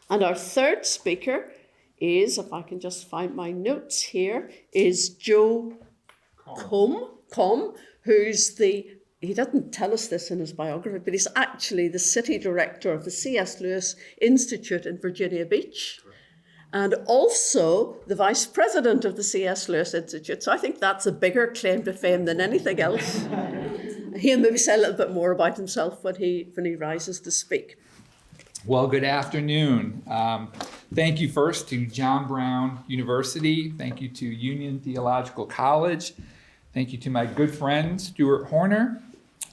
And our third speaker is, if I can just find my notes here, is Joe Kohm, who's he doesn't tell us this in his biography, but he's actually the city director of the C.S. Lewis Institute in Virginia Beach, and also the vice president of the C.S. Lewis Institute. So I think that's a bigger claim to fame than anything else. He'll maybe say a little bit more about himself when he rises to speak. Well, good afternoon. Thank you first to John Brown University. Thank you to Union Theological College. Thank you to my good friend, Stuart Horner,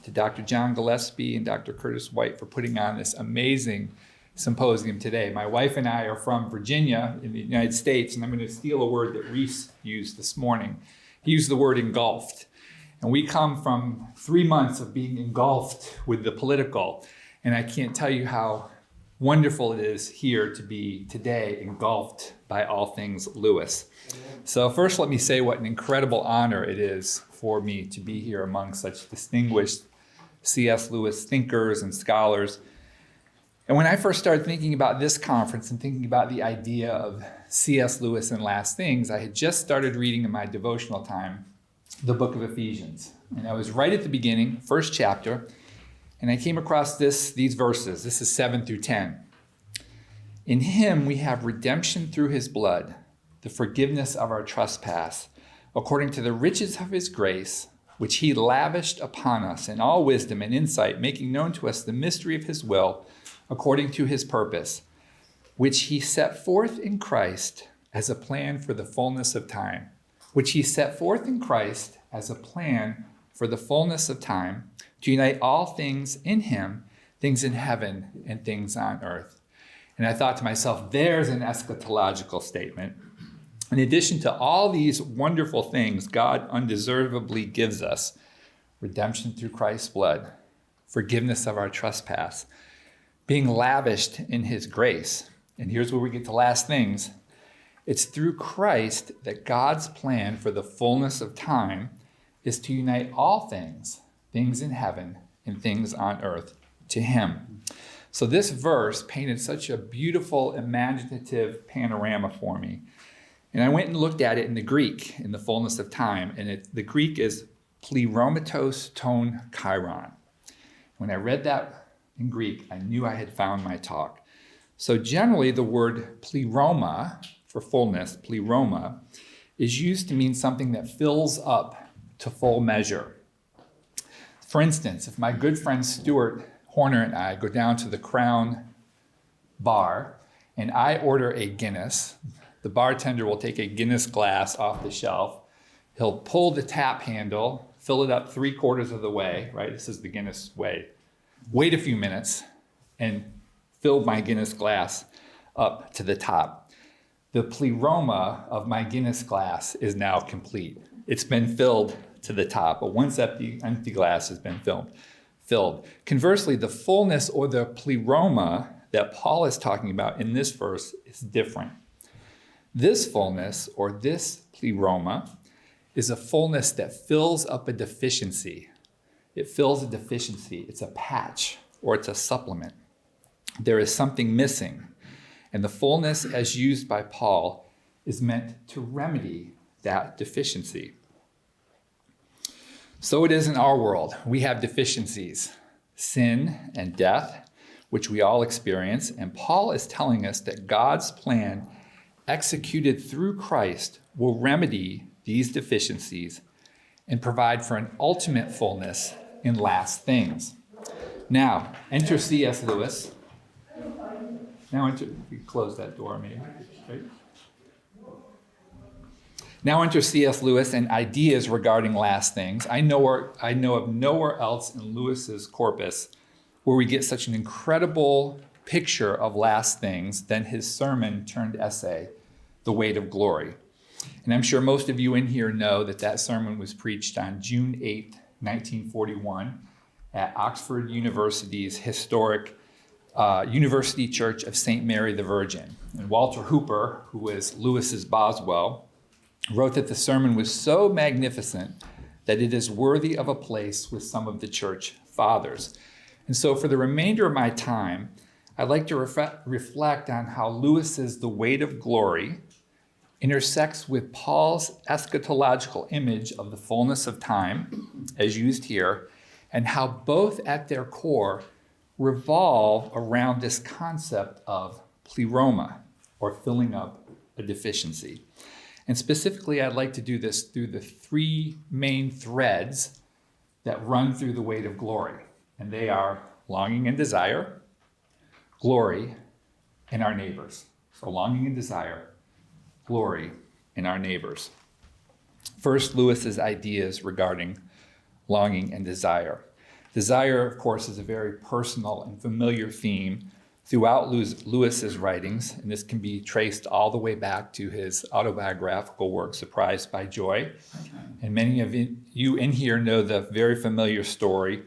to Dr. John Gillespie and Dr. Curtis White for putting on this amazing symposium today. My wife and I are from Virginia in the United States, and I'm going to steal a word that Reese used this morning. He used the word engulfed. And we come from 3 months of being engulfed with the political. And I can't tell you how wonderful it is here to be today engulfed by all things Lewis. So first, let me say what an incredible honor it is for me to be here among such distinguished C.S. Lewis thinkers and scholars. And when I first started thinking about this conference and thinking about the idea of C.S. Lewis and last things, I had just started reading in my devotional time the book of Ephesians. And I was right at the beginning, first chapter, and I came across these verses. This is 7 through 10. In him we have redemption through his blood, the forgiveness of our trespass, according to the riches of his grace, which he lavished upon us in all wisdom and insight, making known to us the mystery of his will, according to his purpose, which he set forth in Christ as a plan for the fullness of time. Which he set forth in Christ as a plan for the fullness of time, to unite all things in him, things in heaven and things on earth. And I thought to myself, there's an eschatological statement. In addition to all these wonderful things God undeservedly gives us, redemption through Christ's blood, forgiveness of our trespass, being lavished in his grace. And here's where we get to last things. It's through Christ that God's plan for the fullness of time is to unite all things, things in heaven and things on earth, to him. So this verse painted such a beautiful, imaginative panorama for me. And I went and looked at it in the Greek, in the fullness of time. And the Greek is pleromatos ton kairon. When I read that in Greek, I knew I had found my talk. So generally, the word pleroma, for fullness, pleroma, is used to mean something that fills up to full measure. For instance, if my good friend Stuart Horner and I go down to the Crown bar and I order a Guinness, the bartender will take a Guinness glass off the shelf. He'll pull the tap handle, fill it up 3/4 of the way, right? This is the Guinness way. Wait a few minutes and fill my Guinness glass up to the top. The pleroma of my Guinness glass is now complete. It's been filled to the top, but once empty glass has been filled. Conversely, the fullness or the pleroma that Paul is talking about in this verse is different. This fullness or this pleroma is a fullness that fills up a deficiency. It fills a deficiency. It's a patch or it's a supplement. There is something missing. And the fullness as used by Paul is meant to remedy that deficiency. So it is in our world. We have deficiencies, sin and death, which we all experience. And Paul is telling us that God's plan executed through Christ will remedy these deficiencies and provide for an ultimate fullness in last things. Now, enter C.S. Lewis. We close that door maybe, right? Now enter C.S. Lewis and ideas regarding last things. I know of nowhere else in Lewis's corpus where we get such an incredible picture of last things than his sermon turned essay, The Weight of Glory. And I'm sure most of you in here know that sermon was preached on June 8, 1941 at Oxford University's historic University Church of St. Mary the Virgin. And Walter Hooper, who was Lewis's Boswell, wrote that the sermon was so magnificent that it is worthy of a place with some of the church fathers. And so for the remainder of my time, I'd like to reflect on how Lewis's The Weight of Glory intersects with Paul's eschatological image of the fullness of time, as used here, and how both at their core revolve around this concept of pleroma, or filling up a deficiency. And specifically, I'd like to do this through the three main threads that run through the weight of glory. And they are longing and desire, glory, and our neighbors. So longing and desire, glory, and our neighbors. First, Lewis's ideas regarding longing and desire. Desire, of course, is a very personal and familiar theme throughout Lewis's writings, and this can be traced all the way back to his autobiographical work, Surprised by Joy. And many of you in here know the very familiar story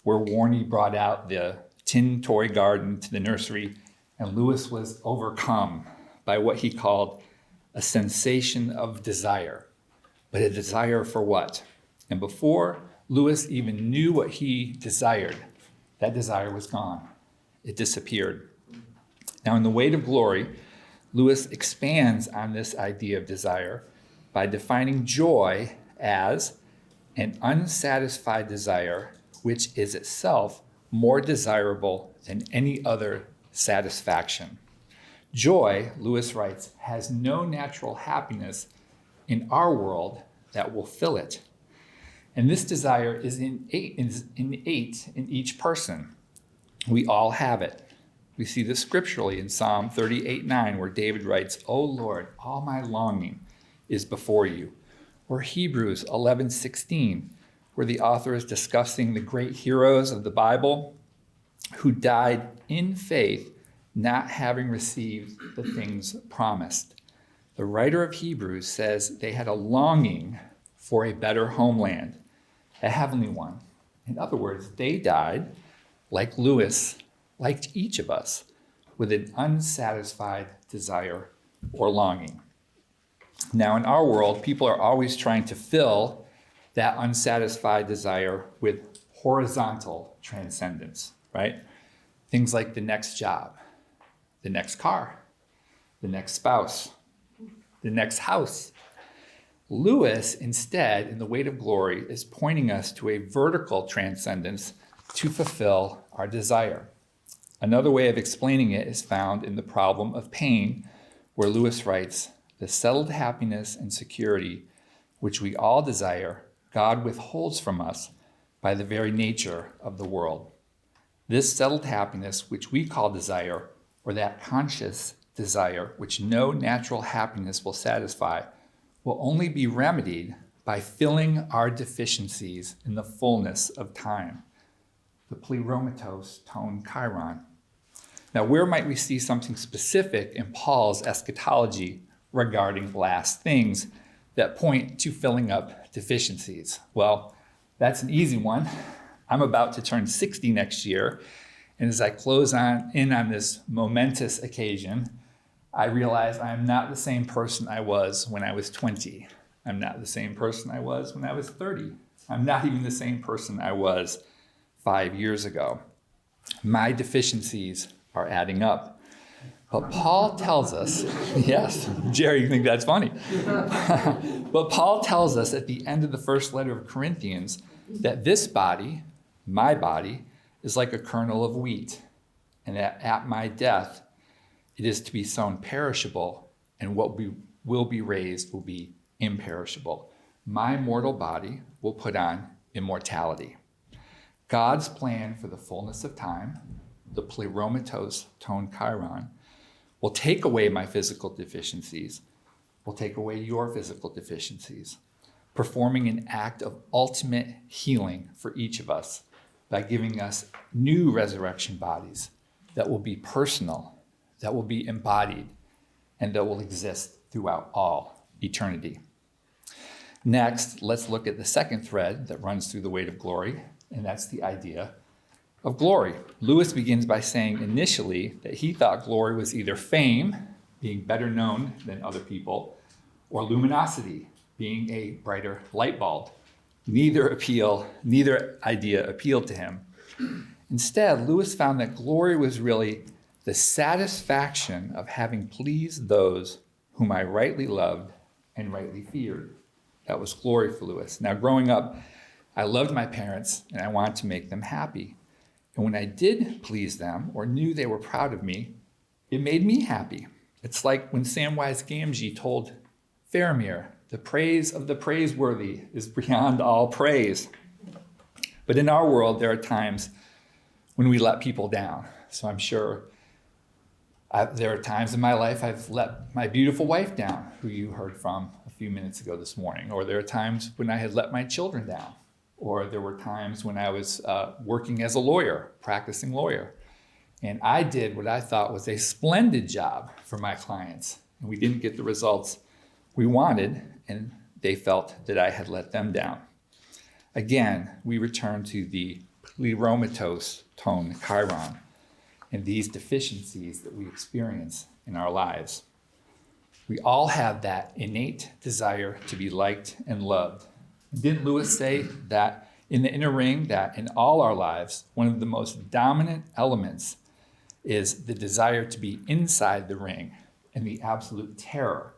where Warnie brought out the tin toy garden to the nursery, and Lewis was overcome by what he called a sensation of desire. But a desire for what? And before Lewis even knew what he desired, that desire was gone. It disappeared. Now, in The Weight of Glory, Lewis expands on this idea of desire by defining joy as an unsatisfied desire, which is itself more desirable than any other satisfaction. Joy, Lewis writes, has no natural happiness in our world that will fill it. And this desire is innate in each person. We all have it. We see this scripturally in Psalm 38:9, where David writes, "O Lord, all my longing is before you." Or Hebrews 11:16, where the author is discussing the great heroes of the Bible who died in faith, not having received the things promised. The writer of Hebrews says they had a longing for a better homeland, a heavenly one. In other words, they died, like Lewis, like each of us, with an unsatisfied desire or longing. Now, in our world, people are always trying to fill that unsatisfied desire with horizontal transcendence, right? Things like the next job, the next car, the next spouse, the next house. Lewis, instead, in The Weight of Glory, is pointing us to a vertical transcendence to fulfill our desire. Another way of explaining it is found in The Problem of Pain, where Lewis writes, "The settled happiness and security which we all desire, God withholds from us by the very nature of the world. This settled happiness, which we call desire, or that conscious desire which no natural happiness will satisfy, will only be remedied by filling our deficiencies in the fullness of time." The pleromatos ton chiron. Now, where might we see something specific in Paul's eschatology regarding last things that point to filling up deficiencies? Well, that's an easy one. I'm about to turn 60 next year, and as I close in on this momentous occasion, I realize I am not the same person I was when I was 20. I'm not the same person I was when I was 30. I'm not even the same person I was 5 years ago. My deficiencies are adding up. But Paul tells us, yes, Jerry, you think that's funny. But Paul tells us at the end of the first letter of Corinthians that this body, my body, is like a kernel of wheat, and that at my death, it is to be sown perishable, and what will be raised will be imperishable. My mortal body will put on immortality. God's plan for the fullness of time, the pleromatos ton chiron, will take away my physical deficiencies, will take away your physical deficiencies, performing an act of ultimate healing for each of us by giving us new resurrection bodies that will be personal, that will be embodied, and that will exist throughout all eternity. Next, let's look at the second thread that runs through The Weight of Glory, and that's the idea of glory. Lewis begins by saying initially that he thought glory was either fame, being better known than other people, or luminosity, being a brighter light bulb. Neither idea appealed to him. Instead, Lewis found that glory was really the satisfaction of having pleased those whom I rightly loved and rightly feared. That was glory for Lewis. Now, growing up, I loved my parents and I wanted to make them happy. And when I did please them or knew they were proud of me, it made me happy. It's like when Samwise Gamgee told Faramir, the praise of the praiseworthy is beyond all praise. But in our world, there are times when we let people down. So I'm sure there are times in my life I've let my beautiful wife down, who you heard from a few minutes ago this morning. Or there are times when I had let my children down. Or there were times when I was working as a lawyer, practicing lawyer. And I did what I thought was a splendid job for my clients. And we didn't get the results we wanted, and they felt that I had let them down. Again, we return to the pleromatos tone, chiron, and these deficiencies that we experience in our lives. We all have that innate desire to be liked and loved. Didn't Lewis say that in the inner ring, that in all our lives, one of the most dominant elements is the desire to be inside the ring and the absolute terror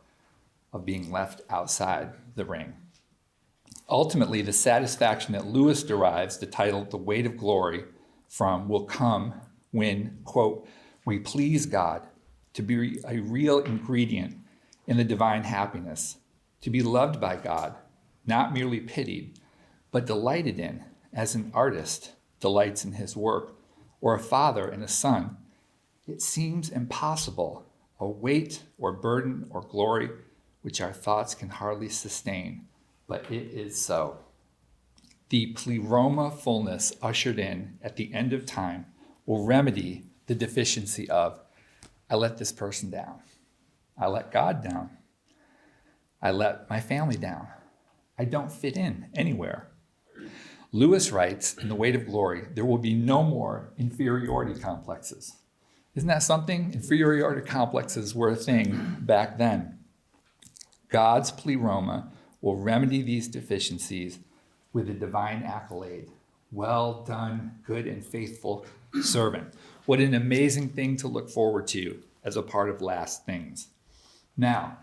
of being left outside the ring? Ultimately, the satisfaction that Lewis derives the title The Weight of Glory from will come when, quote, we please God to be a real ingredient in the divine happiness, to be loved by God, not merely pitied, but delighted in, as an artist delights in his work, or a father and a son. It seems impossible, a weight or burden or glory which our thoughts can hardly sustain, but it is so. The pleroma fullness ushered in at the end of time will remedy the deficiency of, I let this person down. I let God down. I let my family down. I don't fit in anywhere. Lewis writes in The Weight of Glory, there will be no more inferiority complexes. Isn't that something? Inferiority complexes were a thing back then. God's pleroma will remedy these deficiencies with a divine accolade. Well done, good and faithful servant. What an amazing thing to look forward to as a part of last things. Now,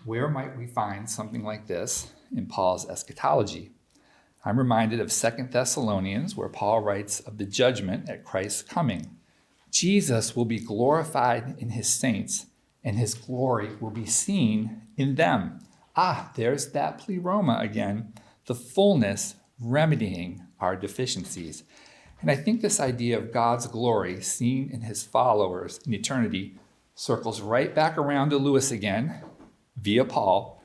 where might we find something like this in Paul's eschatology? I'm reminded of 2 Thessalonians, where Paul writes of the judgment at Christ's coming. Jesus will be glorified in his saints, and his glory will be seen in them. There's that pleroma again, the fullness remedying our deficiencies. And I think this idea of God's glory seen in his followers in eternity circles right back around to Lewis again, via Paul,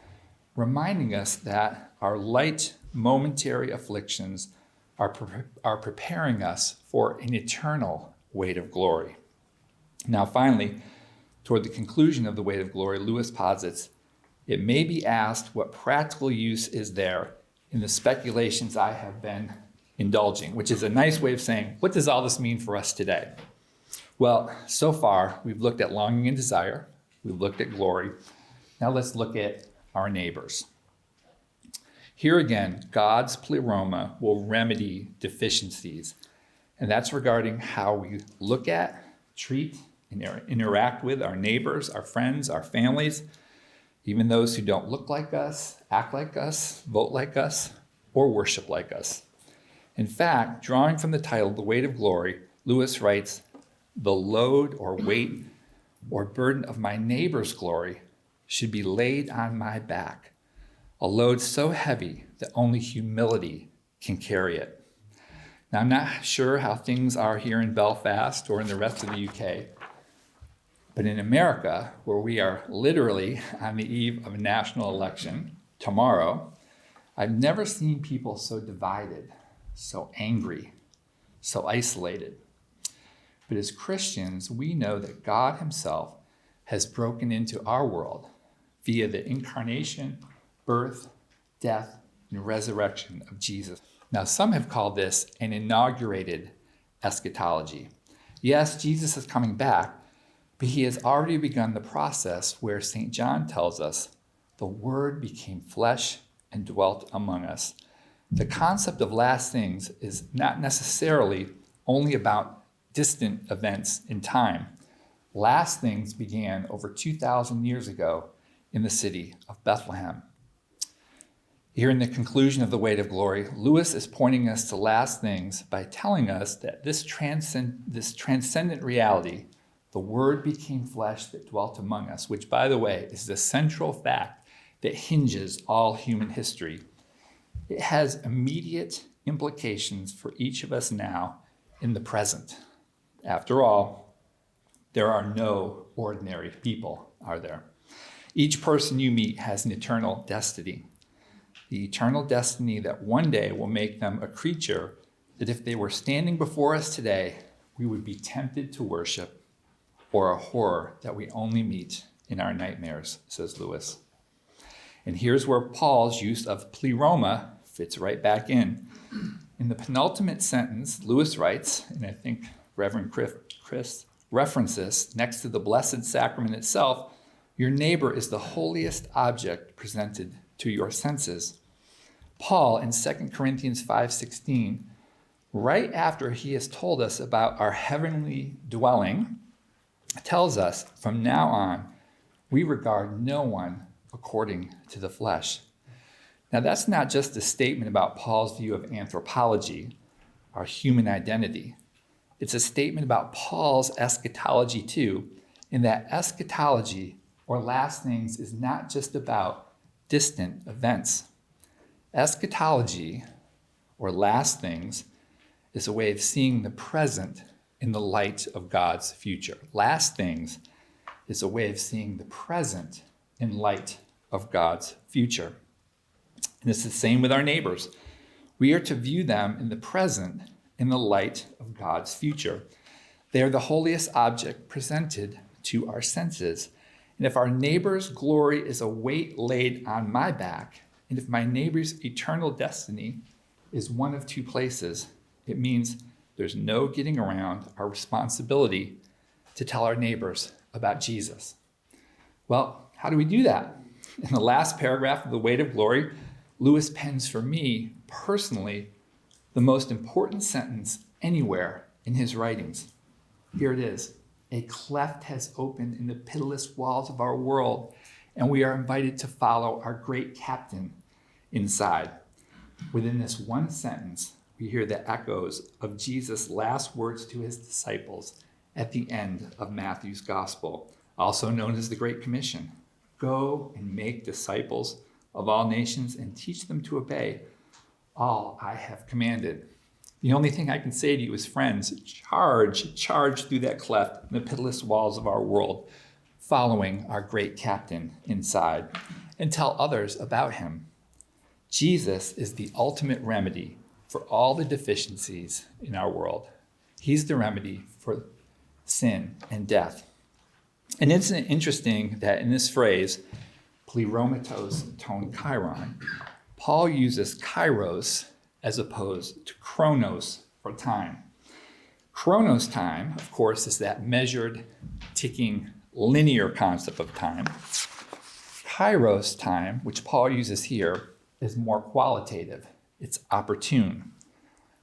reminding us that our light, momentary afflictions are preparing us for an eternal weight of glory. Now, finally, toward the conclusion of the weight of glory, Lewis posits, it may be asked what practical use is there in the speculations I have been indulging, which is a nice way of saying, what does all this mean for us today? Well, so far, we've looked at longing and desire. We've looked at glory. Now let's look at our neighbors. Here again, God's pleroma will remedy deficiencies, and that's regarding how we look at, treat, and interact with our neighbors, our friends, our families, even those who don't look like us, act like us, vote like us, or worship like us. In fact, drawing from the title, The Weight of Glory, Lewis writes, the load or weight or burden of my neighbor's glory should be laid on my back, a load so heavy that only humility can carry it. Now, I'm not sure how things are here in Belfast or in the rest of the UK, but in America, where we are literally on the eve of a national election tomorrow, I've never seen people so divided, so angry, so isolated. But as Christians, we know that God himself has broken into our world via the incarnation, birth, death, and resurrection of Jesus. Now, some have called this an inaugurated eschatology. Yes, Jesus is coming back, but he has already begun the process where St. John tells us, the Word became flesh and dwelt among us. The concept of last things is not necessarily only about distant events in time, Last things began over 2,000 years ago in the city of Bethlehem. Here in the conclusion of The Weight of Glory, Lewis is pointing us to last things by telling us that this transcendent reality, the Word became flesh that dwelt among us, which, by the way, is the central fact that hinges all human history. It has immediate implications for each of us now in the present. After all, there are no ordinary people, are there? Each person you meet has an eternal destiny. The eternal destiny that one day will make them a creature that if they were standing before us today, we would be tempted to worship, or a horror that we only meet in our nightmares, says Lewis. And here's where Paul's use of pleroma fits right back in. In the penultimate sentence, Lewis writes, and I think Reverend Chris references, next to the Blessed Sacrament itself, your neighbor is the holiest object presented to your senses. Paul in 2 Corinthians 5:16, right after he has told us about our heavenly dwelling, tells us from now on, we regard no one according to the flesh. Now that's not just a statement about Paul's view of anthropology, our human identity. It's a statement about Paul's eschatology too, in that eschatology, or last things, is not just about distant events. Eschatology, or last things, is a way of seeing the present in the light of God's future. Last things is a way of seeing the present in light of God's future. And it's the same with our neighbors. We are to view them in the present in the light of God's future. They are the holiest object presented to our senses. And if our neighbor's glory is a weight laid on my back, and if my neighbor's eternal destiny is one of two places, it means there's no getting around our responsibility to tell our neighbors about Jesus. Well, how do we do that? In the last paragraph of The Weight of Glory, Lewis pens for me, personally, the most important sentence anywhere in his writings. Here it is. A cleft has opened in the pitiless walls of our world, and we are invited to follow our great captain inside. Within this one sentence, we hear the echoes of Jesus' last words to his disciples at the end of Matthew's gospel, also known as the Great Commission. Go and make disciples of all nations and teach them to obey all I have commanded. The only thing I can say to you as friends, charge through that cleft in the pitiless walls of our world, following our great captain inside, and tell others about him. Jesus is the ultimate remedy for all the deficiencies in our world. He's the remedy for sin and death. And it's interesting that in this phrase, pleromatos ton kairon, Paul uses kairos as opposed to chronos for time. Chronos time, of course, is that measured, ticking, linear concept of time. Kairos time, which Paul uses here, is more qualitative. It's opportune.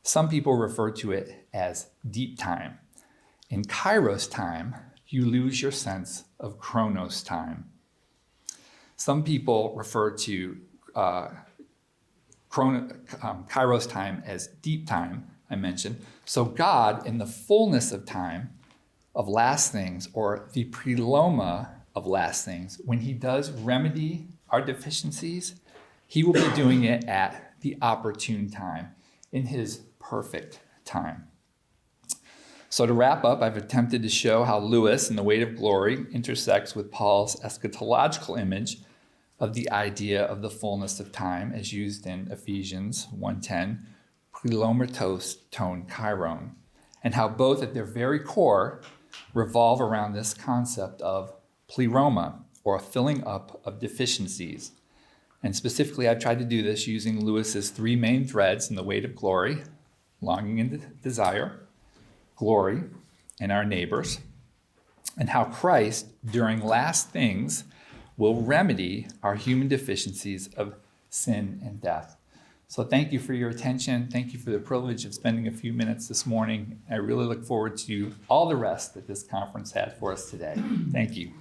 Some people refer to it as deep time. In kairos time, you lose your sense of chronos time. Some people refer to kairos time as deep time, I mentioned. So God, in the fullness of time, of last things, or the preloma of last things, when he does remedy our deficiencies, he will be doing it at the opportune time, in his perfect time. So to wrap up, I've attempted to show how Lewis in The Weight of Glory intersects with Paul's eschatological image of the idea of the fullness of time as used in Ephesians 1:10, prelomertos ton kairon, and how both at their very core revolve around this concept of pleroma, or a filling up of deficiencies. And specifically, I've tried to do this using Lewis's three main threads in The Weight of Glory: longing and desire, glory, and our neighbors, and how Christ, during last things, will remedy our human deficiencies of sin and death. So thank you for your attention. Thank you for the privilege of spending a few minutes this morning. I really look forward to all the rest that this conference had for us today. Thank you.